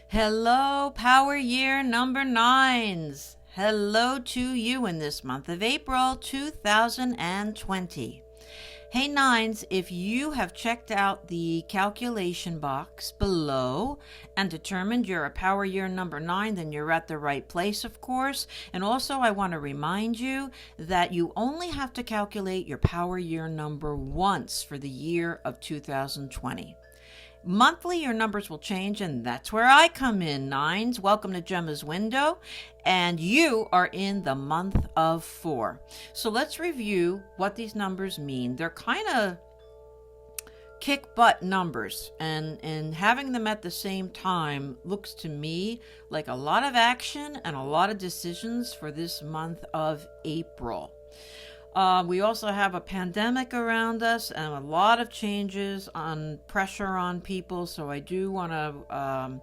Hello, Power Year number nines. Hello to you in this month of April 2020. Hey nines, if you have checked out the calculation box below and determined you're a Power Year number 9, then you're at the right place, of course. And also, I want to remind you that you only have to calculate your Power Year number once for the year of 2020. Monthly, your numbers will change, and that's where I come in, nines. Welcome to Jemma's Window, and you are in the month of 4. So let's review what these numbers mean. They're kind of kick butt numbers, and having them at the same time looks to me like a lot of action and a lot of decisions for this month of April. We also have a pandemic around us and a lot of changes on pressure on people. So I do want to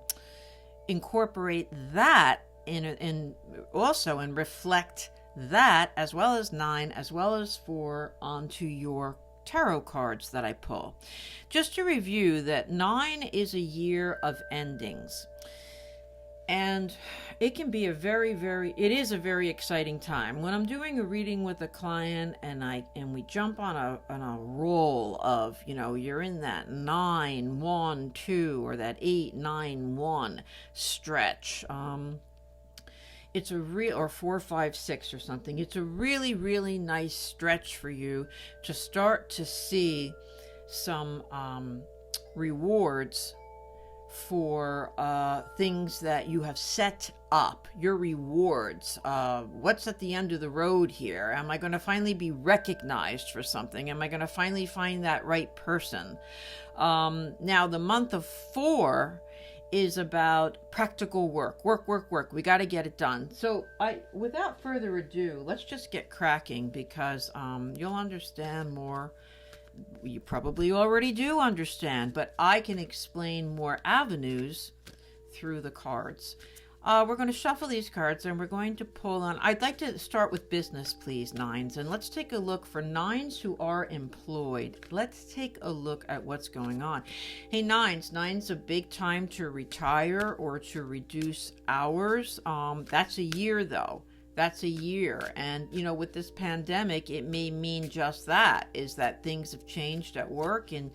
incorporate that in also and reflect that as well as 9 as well as 4 onto your tarot cards that I pull. Just to review that 9 is a year of endings. And it can be it is a very exciting time. When I'm doing a reading with a client and we jump on a roll of, you're in that 9-1-2 or that 8-9-1 stretch. It's a real, or 4-5-6 or something. It's a really, really nice stretch for you to start to see some rewards for things that you have set up, your rewards. What's at the end of the road here? Am I going to finally be recognized for something? Am I going to finally find that right person? Now, the month of 4 is about practical work. We got to get it done. So without further ado, let's just get cracking because you'll understand more. You probably already do understand, but I can explain more avenues through the cards. We're going to shuffle these cards and we're going to pull on. I'd like to start with business, please, nines. And let's take a look for nines who are employed. Let's take a look at what's going on. Hey, nine's a big time to retire or to reduce hours. That's a year, though. That's a year. And, with this pandemic, it may mean just that, is that things have changed at work and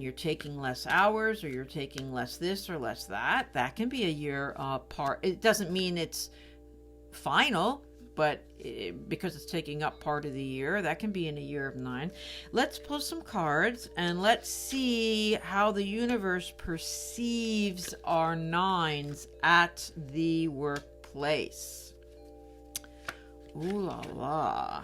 you're taking less hours or you're taking less this or less that. That can be a year part. It doesn't mean it's final, but because it's taking up part of the year, that can be in a year of 9. Let's pull some cards and let's see how the universe perceives our 9s at the workplace. Ooh la la.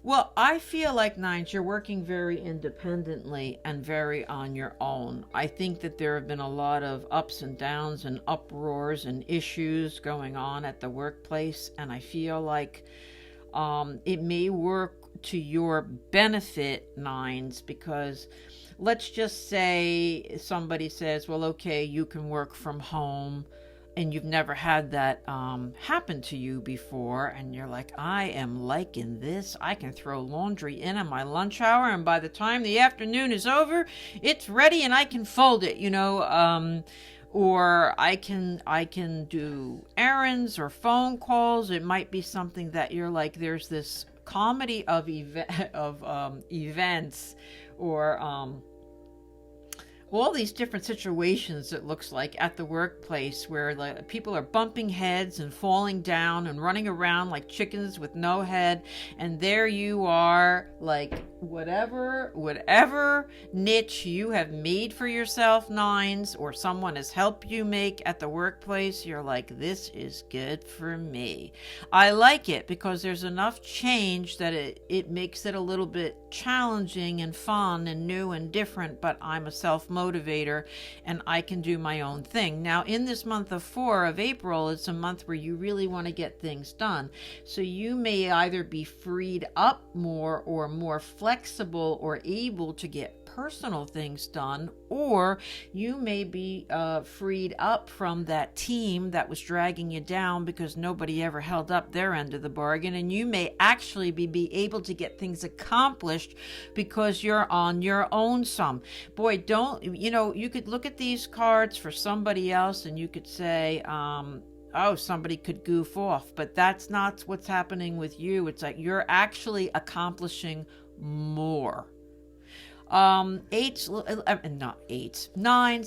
Well, I feel like 9s, you're working very independently and very on your own. I think that there have been a lot of ups and downs and uproars and issues going on at the workplace, and I feel like it may work to your benefit, 9s, because let's just say somebody says, well, okay, you can work from home, and you've never had that happen to you before, and you're like, I am liking this. I can throw laundry in on my lunch hour, and by the time the afternoon is over, it's ready and I can fold it, or I can do errands or phone calls. It might be something that you're like, there's this comedy of events or all these different situations, it looks like, at the workplace where people are bumping heads and falling down and running around like chickens with no head. And there you are, like whatever niche you have made for yourself, 9s, or someone has helped you make at the workplace, you're like, this is good for me. I like it because there's enough change that it makes it a little bit challenging and fun and new and different, but I'm a self-motivator and I can do my own thing. Now, in this month of 4 of April, it's a month where you really want to get things done. So you may either be freed up more or more flexible or able to get personal things done, or you may be freed up from that team that was dragging you down because nobody ever held up their end of the bargain, and you may actually be able to get things accomplished because you're on your own some. Boy, you could look at these cards for somebody else and you could say, oh, somebody could goof off, but that's not what's happening with you. It's like you're actually accomplishing more. Nines,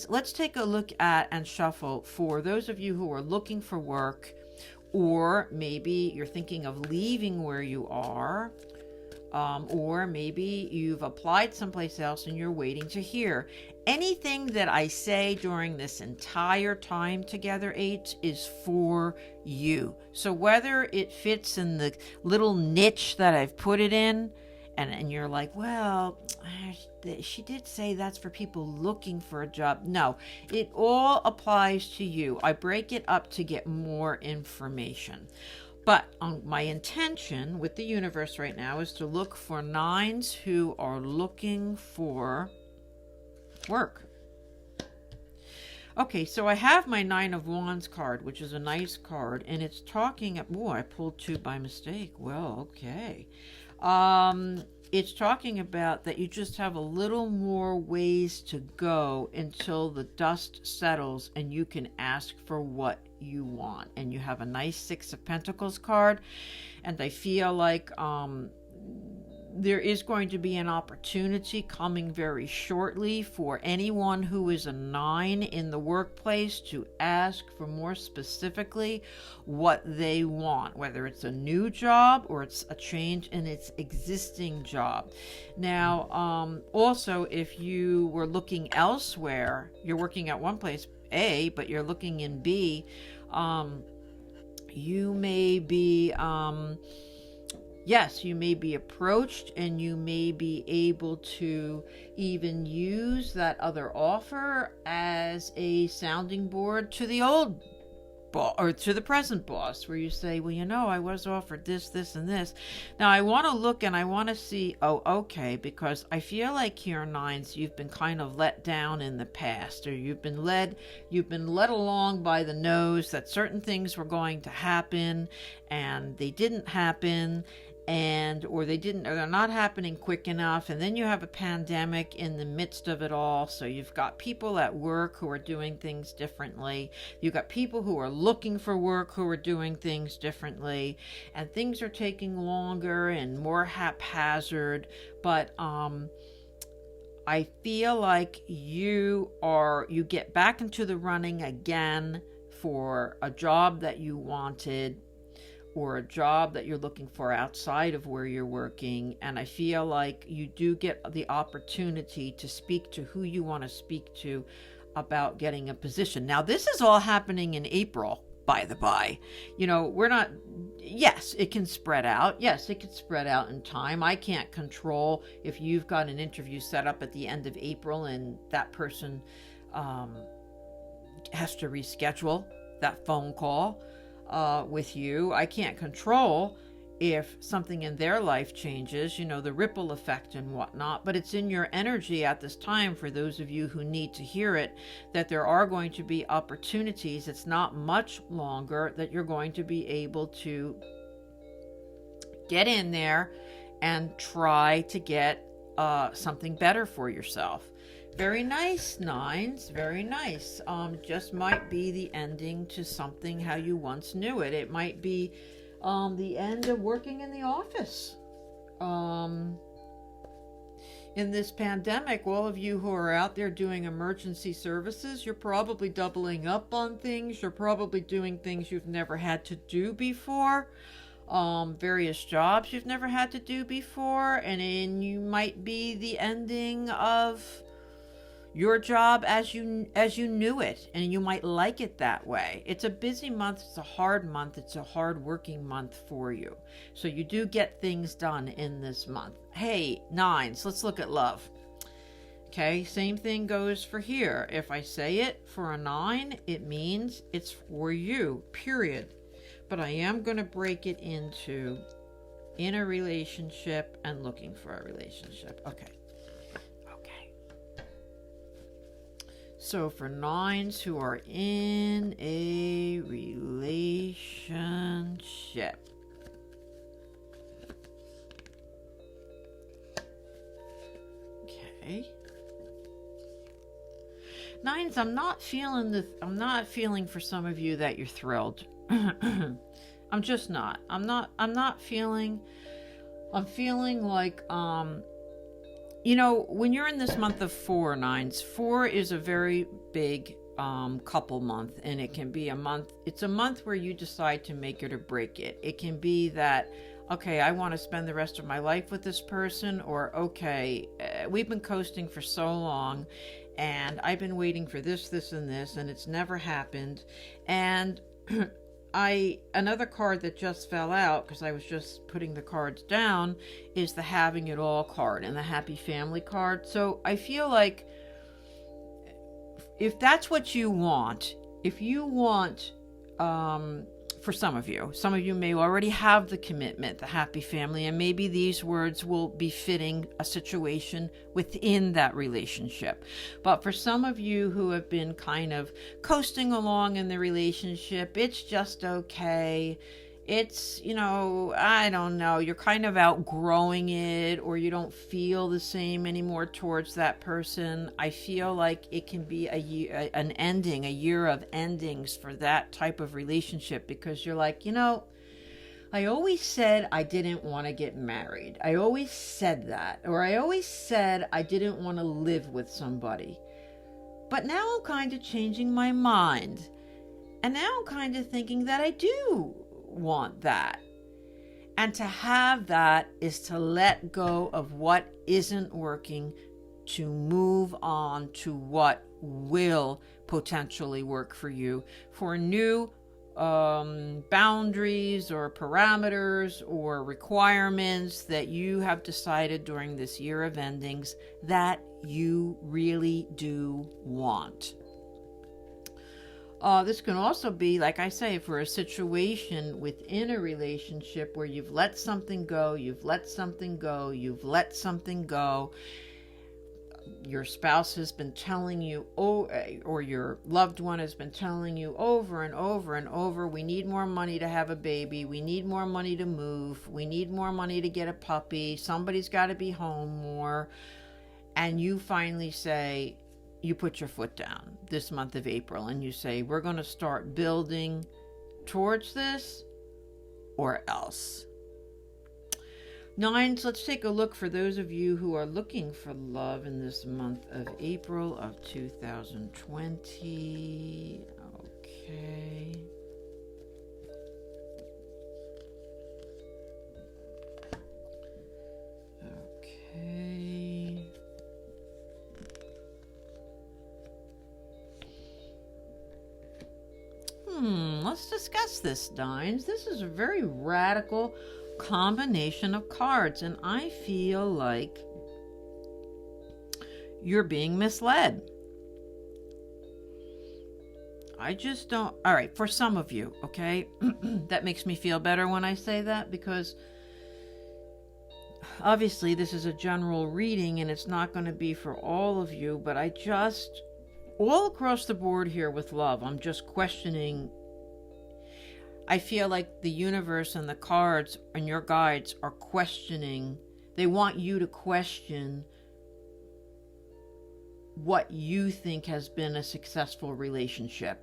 let's take a look at and shuffle for those of you who are looking for work, or maybe you're thinking of leaving where you are, or maybe you've applied someplace else and you're waiting to hear. Anything that I say during this entire time together, eights, is for you. So whether it fits in the little niche that I've put it in, and you're like, well, she did say that's for people looking for a job. No, it all applies to you. I break it up to get more information. But my intention with the universe right now is to look for nines who are looking for work. Okay, so I have my Nine of Wands card, which is a nice card, and it's talking, I pulled two by mistake. Well, okay. It's talking about that you just have a little more ways to go until the dust settles and you can ask for what you want. And you have a nice Six of Pentacles card, and I feel like there is going to be an opportunity coming very shortly for anyone who is a nine in the workplace to ask for more specifically what they want, whether it's a new job or it's a change in its existing job. Now, also, if you were looking elsewhere, you're working at one place, A, but you're looking in B, you may be... yes, you may be approached, and you may be able to even use that other offer as a sounding board to the old boss or to the present boss, where you say, well, I was offered this, this, and this. Now, I want to look and I want to see, okay, because I feel like here, nines, you've been kind of let down in the past, or you've been led along by the nose that certain things were going to happen and they didn't happen, or they're not happening quick enough, and then you have a pandemic in the midst of it all. So you've got people at work who are doing things differently. You've got people who are looking for work who are doing things differently, and things are taking longer and more haphazard. But I feel like you get back into the running again for a job that you wanted, or a job that you're looking for outside of where you're working. And I feel like you do get the opportunity to speak to who you want to speak to about getting a position. Now, this is all happening in April, by the by. Yes, it can spread out. Yes, it can spread out in time. I can't control if you've got an interview set up at the end of April and that person has to reschedule that phone call with you. I can't control if something in their life changes, the ripple effect and whatnot, but it's in your energy at this time, for those of you who need to hear it, that there are going to be opportunities. It's not much longer that you're going to be able to get in there and try to get something better for yourself. Very nice, nines. Very nice. Just might be the ending to something how you once knew it. It might be the end of working in the office. In this pandemic, all of you who are out there doing emergency services, you're probably doubling up on things. You're probably doing things you've never had to do before. Various jobs you've never had to do before. And then you might be the ending of your job as you knew it, and you might like it that way. It's a busy month, it's a hard month, it's a hard working month for you. So you do get things done in this month. Hey, nines, let's look at love. Okay, same thing goes for here. If I say it for a nine, it means it's for you, period. But I am going to break it into in a relationship and looking for a relationship. Okay. So for nines who are in a relationship, okay. Nines, I'm not feeling for some of you that you're thrilled. I'm just not. I'm not feeling. I'm feeling like when you're in this month of 4 nines, 4 is a very big couple month, and it can be a month. It's a month where you decide to make it or break it. It can be that, okay, I want to spend the rest of my life with this person, or okay, we've been coasting for so long, and I've been waiting for this, and this, and it's never happened. And another card that just fell out, because I was just putting the cards down, is the having it all card and the happy family card. So I feel like if that's what you want, if you want, for some of you may already have the commitment, the happy family, and maybe these words will be fitting a situation within that relationship. But for some of you who have been kind of coasting along in the relationship, it's just okay. It's, I don't know, you're kind of outgrowing it, or you don't feel the same anymore towards that person. I feel like it can be a year of endings for that type of relationship, because you're like, I always said I didn't want to get married. I always said that, or I always said I didn't want to live with somebody. But now I'm kind of changing my mind. And now I'm kind of thinking that I do want that. And to have that is to let go of what isn't working, to move on to what will potentially work for you, for new boundaries or parameters or requirements that you have decided during this year of endings that you really do want. This can also be, like I say, for a situation within a relationship where you've let something go, your spouse has been telling you, or your loved one has been telling you over and over and over, we need more money to have a baby, we need more money to move, we need more money to get a puppy, somebody's got to be home more, and you finally say, you put your foot down this month of April and you say, we're going to start building towards this or else. Nines, let's take a look for those of you who are looking for love in this month of April of 2020. Okay. Let's discuss this, Nines. This is a very radical combination of cards, and I feel like you're being misled. I just don't. All right, for some of you, okay? That makes me feel better when I say that, because obviously this is a general reading and it's not going to be for all of you, but all across the board here with love, I'm just questioning. I feel like the universe and the cards and your guides are questioning. They want you to question what you think has been a successful relationship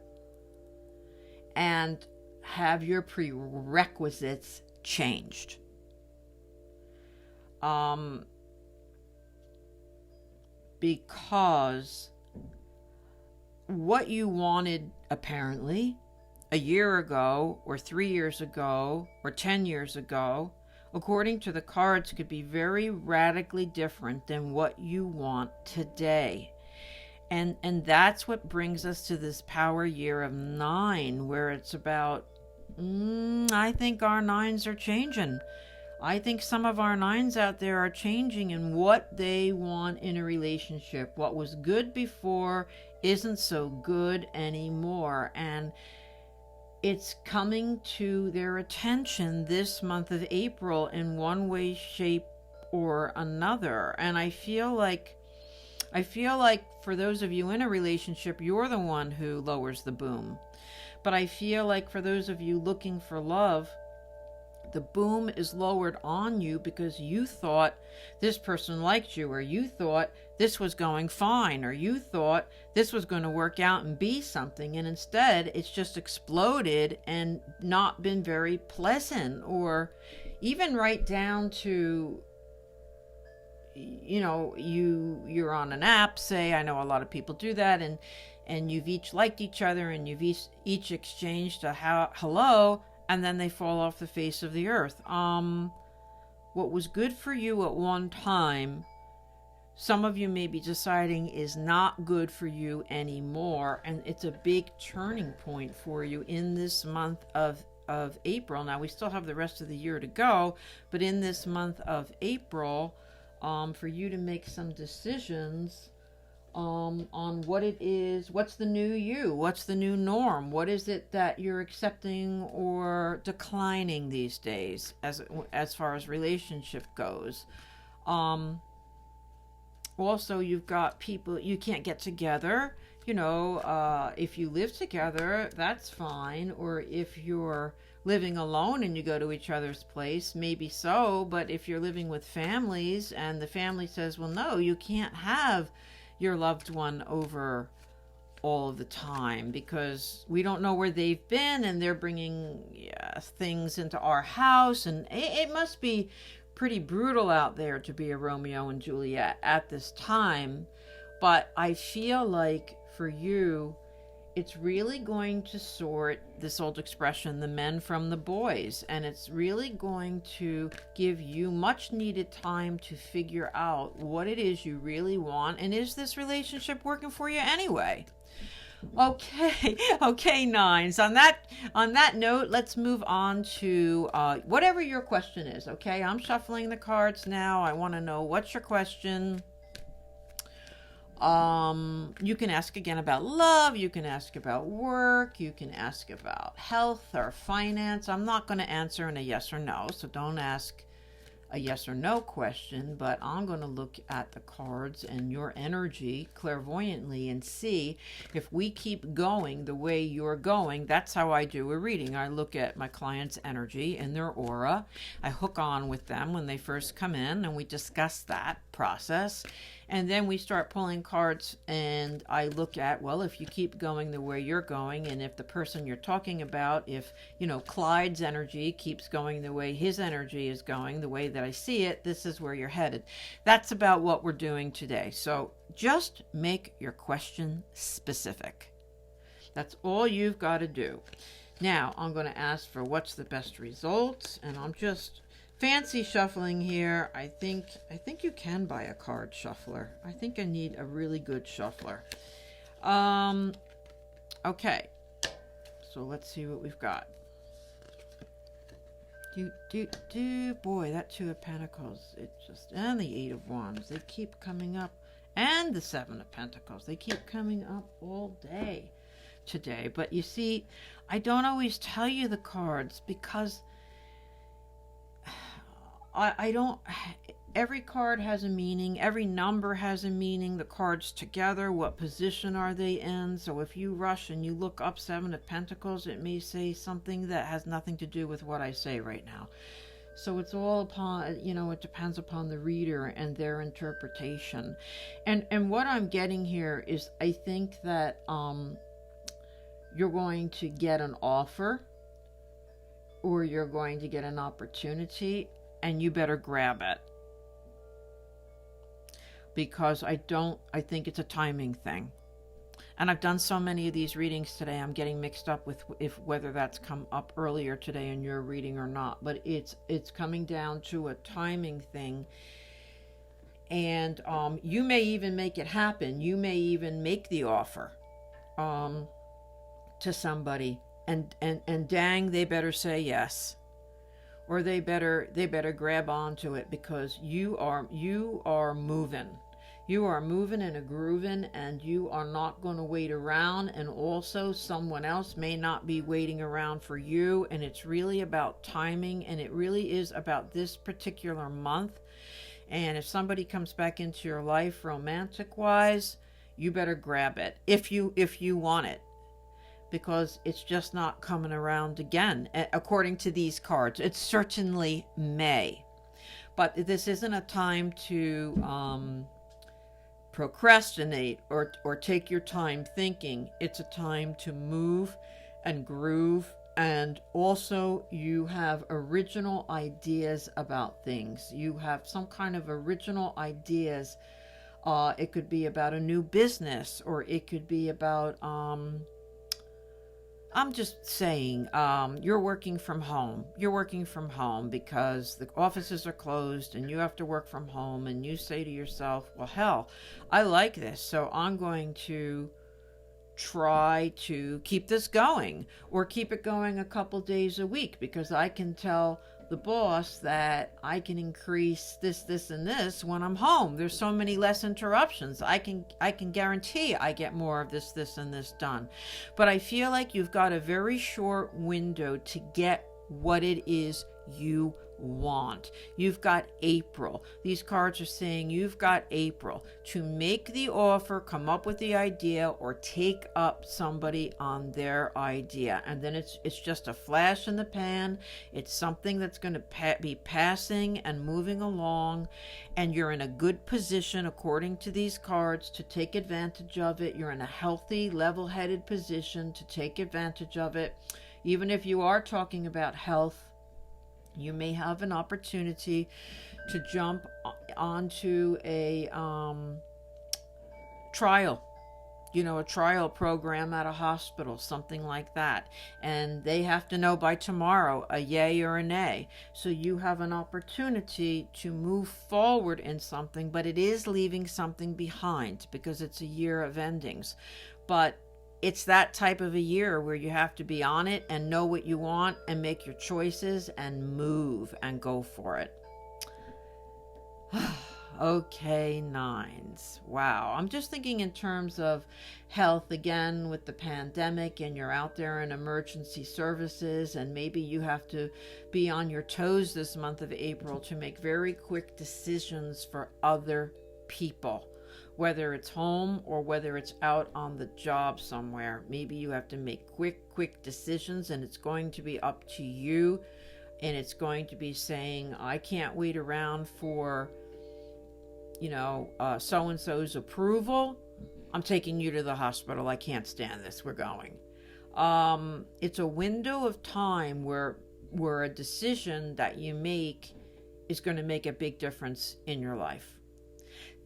and have your prerequisites changed. Because what you wanted apparently a year ago or 3 years ago or 10 years ago, according to the cards, could be very radically different than what you want today. And that's what brings us to this power year of 9, where it's about, I think our 9s are changing. I think some of our 9s out there are changing in what they want in a relationship. What was good before isn't so good anymore. And it's coming to their attention this month of April in one way, shape, or another. And I feel like I feel like for those of you in a relationship, you're the one who lowers the boom. But I feel like for those of you looking for love, the boom is lowered on you because you thought this person liked you, or you thought this was going fine, or you thought this was going to work out and be something, and instead it's just exploded and not been very pleasant. Or even right down to, you're on an app, say. I know a lot of people do that, and you've each liked each other, and you've each exchanged a hello, and then they fall off the face of the earth. What was good for you at one time, some of you may be deciding is not good for you anymore, and it's a big turning point for you in this month of April. Now, we still have the rest of the year to go, but in this month of April, for you to make some decisions on what it is, what's the new you, what's the new norm, what is it that you're accepting or declining these days as far as relationship goes. Also, you've got people, you can't get together, if you live together, that's fine. Or if you're living alone and you go to each other's place, maybe so. But if you're living with families and the family says, well, no, you can't have your loved one over all of the time because we don't know where they've been, and they're bringing things into our house, and it must be pretty brutal out there to be a Romeo and Juliet at this time. But I feel like for you, it's really going to sort, this old expression, the men from the boys, and it's really going to give you much needed time to figure out what it is you really want, and is this relationship working for you anyway? Okay, nines. On that note, let's move on to whatever your question is. Okay, I'm shuffling the cards now. I want to know, what's your question? You can ask again about love, you can ask about work, you can ask about health or finance. I'm not going to answer in a yes or no, so don't ask a yes or no question, but I'm going to look at the cards and your energy clairvoyantly and see if we keep going the way you're going. That's how I do a reading. I look at my client's energy and their aura. I hook on with them when they first come in, and we discuss that process. And then we start pulling cards, and I look at, well, if you keep going the way you're going, and if the person you're talking about, if, Clyde's energy keeps going the way his energy is going, the way that I see it, this is where you're headed. That's about what we're doing today. So just make your question specific. That's all you've got to do. Now, I'm going to ask for what's the best results, and I'm just fancy shuffling here. I think you can buy a card shuffler. I think I need a really good shuffler. Okay. So let's see what we've got. Boy, that Two of Pentacles, and the Eight of Wands, they keep coming up, and the Seven of Pentacles, they keep coming up all day today. But you see, I don't always tell you the cards because I don't, every card has a meaning, every number has a meaning, the cards together, what position are they in? So if you rush and you look up Seven of Pentacles, it may say something that has nothing to do with what I say right now. So it's all upon, it depends upon the reader and their interpretation. And what I'm getting here is, I think that you're going to get an offer, or you're going to get an opportunity, and you better grab it. Because I think it's a timing thing. And I've done so many of these readings today, I'm getting mixed up with whether that's come up earlier today in your reading or not. But it's coming down to a timing thing. And you may even make it happen. You may even make the offer to somebody. And dang, they better say yes. Or they better grab onto it, because you are moving. You are moving and a grooving, and you are not going to wait around. And also, someone else may not be waiting around for you. And it's really about timing, and it really is about this particular month. And if somebody comes back into your life romantic wise, you better grab it if you want it, because it's just not coming around again. According to these cards, it certainly may. But this isn't a time to procrastinate or take your time thinking. It's a time to move and groove. And also, you have original ideas about things. You have some kind of original ideas. It could be about a new business, or it could be about, I'm just saying, you're working from home. You're working from home because the offices are closed and you have to work from home, and you say to yourself, well, hell, I like this, so I'm going to try to keep this going, or keep it going a couple days a week, because I can tell the boss that I can increase this, and this when I'm home. There's so many less interruptions. I can guarantee I get more of this, and this done. But I feel like you've got a very short window to get what it is you want. You've got April. These cards are saying you've got April to make the offer, come up with the idea, or take up somebody on their idea. And then it's just a flash in the pan. It's something that's going to be passing and moving along, and you're in a good position, according to these cards, to take advantage of it. You're in a healthy, level-headed position to take advantage of it. Even if you are talking about health, you may have an opportunity to jump onto a trial, a trial program at a hospital, something like that. And they have to know by tomorrow a yay or a nay. So you have an opportunity to move forward in something, but it is leaving something behind because it's a year of endings. But it's that type of a year where you have to be on it and know what you want and make your choices and move and go for it. Okay, nines. Wow. I'm just thinking in terms of health again with the pandemic, and you're out there in emergency services, and maybe you have to be on your toes this month of April to make very quick decisions for other people. Whether it's home or whether it's out on the job somewhere. Maybe you have to make quick decisions, and it's going to be up to you. And it's going to be saying, I can't wait around for, so-and-so's approval. I'm taking you to the hospital. I can't stand this. We're going. It's a window of time where a decision that you make is going to make a big difference in your life.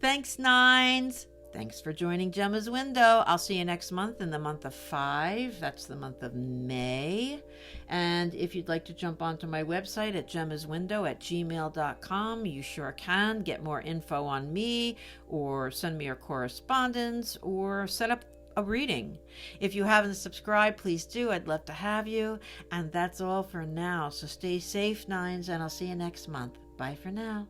Thanks, nines. Thanks for joining Gemma's Window. I'll see you next month in the month of 5. That's the month of May. And if you'd like to jump onto my website at gemmaswindow@gmail.com, you sure can. Get more info on me, or send me your correspondence, or set up a reading. If you haven't subscribed, please do. I'd love to have you. And that's all for now. So stay safe, nines, and I'll see you next month. Bye for now.